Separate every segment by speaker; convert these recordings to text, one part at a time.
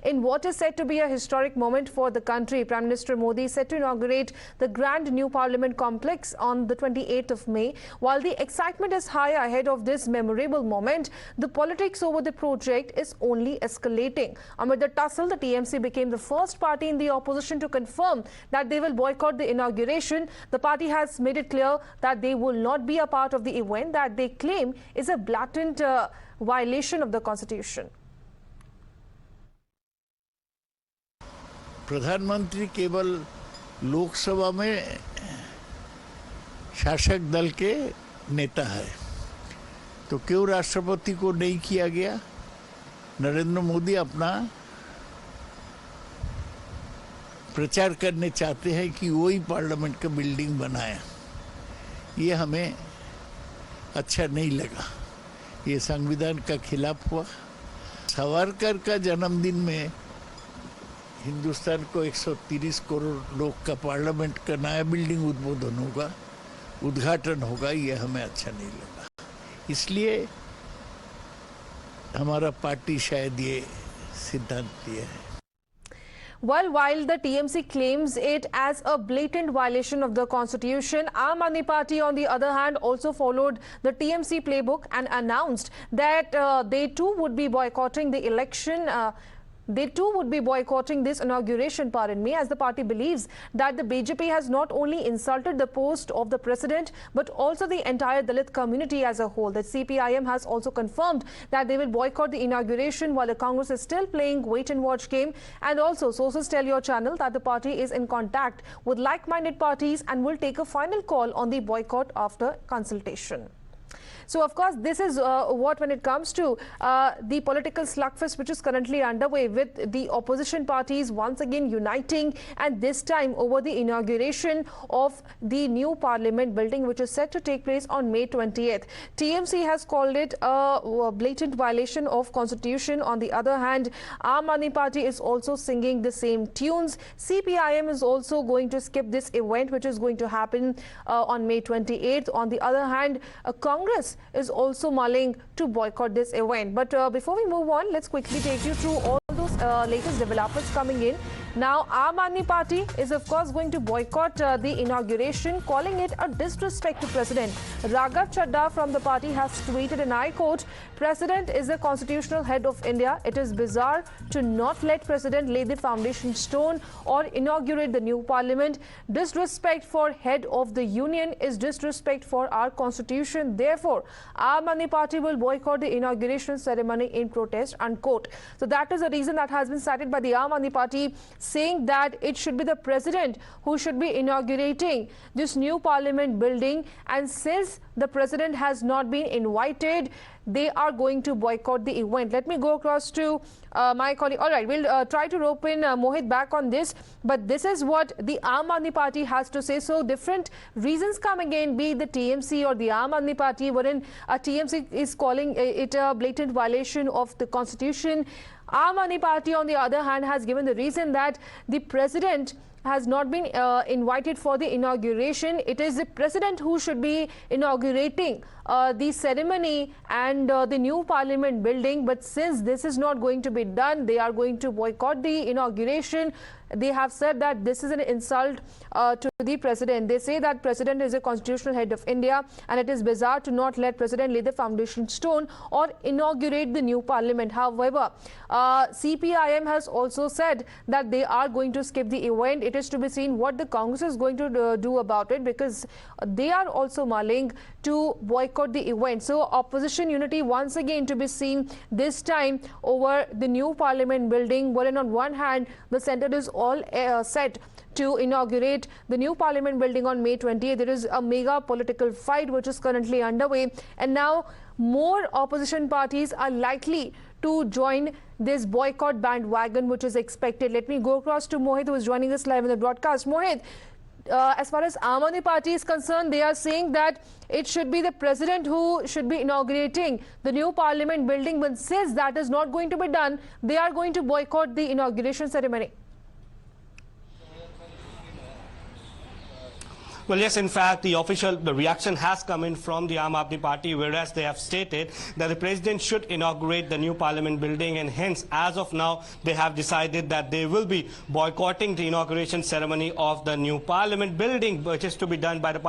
Speaker 1: In what is said to be a historic moment for the country, Prime Minister Modi is set to inaugurate the grand new Parliament complex on the 28th of May. While the excitement is high ahead of this memorable moment, the politics over the project is only escalating. Amid the tussle, the TMC became the first party in the opposition to confirm that they will boycott the inauguration. The party has made it clear that they will not be a part of the event that they claim is a blatant violation of the constitution.
Speaker 2: प्रधानमंत्री केवल लोकसभा में शासक दल के नेता है, तो क्यों राष्ट्रपति को नहीं किया गया? नरेंद्र मोदी अपना प्रचार करने चाहते हैं कि वही पार्लियामेंट का बिल्डिंग बनाया। ये हमें अच्छा नहीं लगा, ये संविधान का खिलाफ हुआ। सावरकर का जन्मदिन में हिंदुस्तान को 130 करोड़ लोग का पार्लियामेंट का नया बिल्डिंग उद्घाटन होगा, ये हमें अच्छा नहीं लगा। इसलिए हमारा पार्टी शायद ये सिद्धांत लिया है।
Speaker 1: Well, while the TMC claims it as a blatant violation of the constitution, Aam Aadmi Party, on the other hand, also followed the TMC playbook and announced that they too would be boycotting the election. They too would be boycotting this inauguration, pardon me, as the party believes that the BJP has not only insulted the post of the president, but also the entire Dalit community as a whole. The CPIM has also confirmed that they will boycott the inauguration, while the Congress is still playing wait-and-watch game. And also, sources tell your channel that the party is in contact with like-minded parties and will take a final call on the boycott after consultation. So, of course, this is what, when it comes to the political slugfest which is currently underway, with the opposition parties once again uniting, and this time over the inauguration of the new parliament building, which is set to take place on May 20th. TMC has called it a blatant violation of constitution. On the other hand, Aam Aadmi Party is also singing the same tunes. CPIM is also going to skip this event, which is going to happen on May 28th. On the other hand, Congress is also mulling to boycott this event. But before we move on, let's quickly take you through all those latest developments coming in. Now, Aam Aadmi Party is of course going to boycott the inauguration, calling it a disrespect to President. Raghav Chadha from the party has tweeted, and I quote, "President is the constitutional head of India. It is bizarre to not let President lay the foundation stone or inaugurate the new parliament. Disrespect for head of the union is disrespect for our constitution. Therefore, Aam Aadmi Party will boycott the inauguration ceremony in protest," unquote. So that is the reason that has been cited by the Aam Aadmi Party, saying that it should be the president who should be inaugurating this new parliament building, and since the president has not been invited, they are going to boycott the event. Let me go across to my colleague. All right, we'll try to rope in Mohit back on this, but this is what the Aam Aadmi Party has to say. So different reasons come again, be it the TMC or the Aam Aadmi Party, wherein TMC is calling it a blatant violation of the constitution. Aam Aadmi Party, on the other hand, has given the reason that the president has not been invited for the inauguration. It is the president who should be inaugurating the ceremony and the new parliament building. But since this is not going to be done, they are going to boycott the inauguration. They have said that this is an insult to the president. They say that president is a constitutional head of India, and it is bizarre to not let president lay the foundation stone or inaugurate the new parliament. However, CPIM has also said that they are going to skip the event. It is to be seen what the Congress is going to do about it, because they are also mulling to boycott the event. So opposition unity once again to be seen, this time over the new parliament building, wherein on one hand the centre is all set to inaugurate the new parliament building on May 20th. There is a mega political fight which is currently underway, and now more opposition parties are likely to join this boycott bandwagon, which is expected. Let me go across to Mohit, who is joining us live in the broadcast. Mohit, as far as Aam Aadmi Party is concerned, they are saying that it should be the president who should be inaugurating the new parliament building, but since that is not going to be done, they are going to boycott the inauguration ceremony.
Speaker 3: Well, yes, in fact, the reaction has come in from the Aam Aadmi Party, whereas they have stated that the president should inaugurate the new parliament building, and hence, as of now, they have decided that they will be boycotting the inauguration ceremony of the new parliament building, which is to be done by the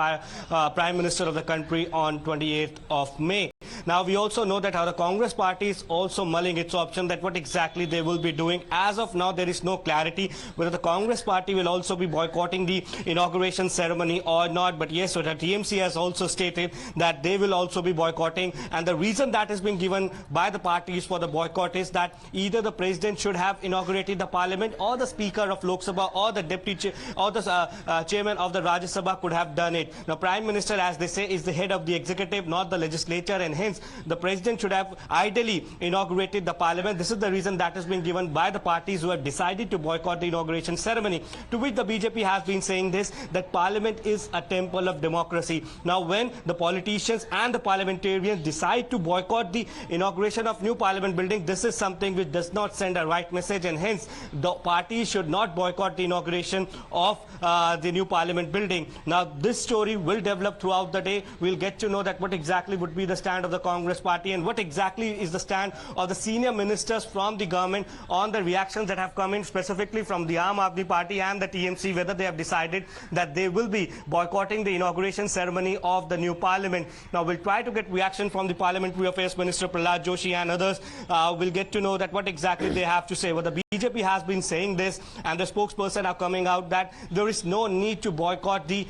Speaker 3: Prime Minister of the country on 28th of May. Now, we also know that how the Congress party is also mulling its option that what exactly they will be doing. As of now, there is no clarity whether the Congress party will also be boycotting the inauguration ceremony or not. But yes, so the TMC has also stated that they will also be boycotting. And the reason that has been given by the parties for the boycott is that either the president should have inaugurated the parliament, or the Speaker of Lok Sabha, or the deputy or the chairman of the Rajya Sabha could have done it. Now, Prime Minister, as they say, is the head of the executive, not the legislature, and hence the president should have ideally inaugurated the parliament. This is the reason that has been given by the parties who have decided to boycott the inauguration ceremony, to which the BJP has been saying this, that parliament is a temple of democracy. Now, when the politicians and the parliamentarians decide to boycott the inauguration of new parliament building, this is something which does not send a right message, and hence the parties should not boycott the inauguration of the new parliament building. Now, this story will develop throughout the day. We'll get to know that what exactly would be the stand of the Congress party and what exactly is the stand of the senior ministers from the government on the reactions that have come in specifically from the Aam Aadmi Party and the TMC, whether they have decided that they will be boycotting the inauguration ceremony of the new parliament. Now, we'll try to get reaction from the Parliamentary Affairs Minister Prahlad Joshi and others. We'll get to know that what exactly they have to say. Well, the BJP has been saying this, and the spokesperson are coming out that there is no need to boycott the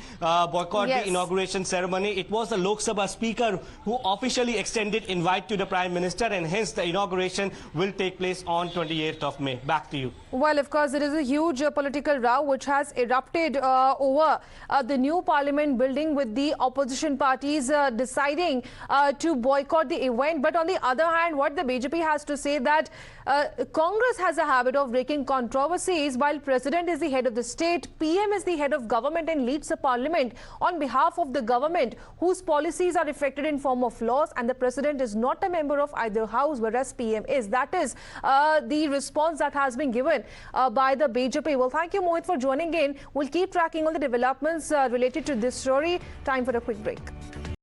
Speaker 3: inauguration ceremony. It was the Lok Sabha Speaker who officially extended invite to the Prime Minister, and hence the inauguration will take place on 28th of May. Back to you.
Speaker 1: Well, of course, there is a huge political row which has erupted over the new parliament building, with the opposition parties deciding to boycott the event. But on the other hand, what the BJP has to say that Congress has a habit of breaking controversies, while President is the head of the state, PM is the head of government and leads the parliament on behalf of the government, whose policies are effected in form of laws, and the President is not a member of either house, whereas PM is. That is the response that has been given by the BJP. Well, thank you, Mohit, for joining in. We'll keep tracking all the developments related to this story. Time for a quick break.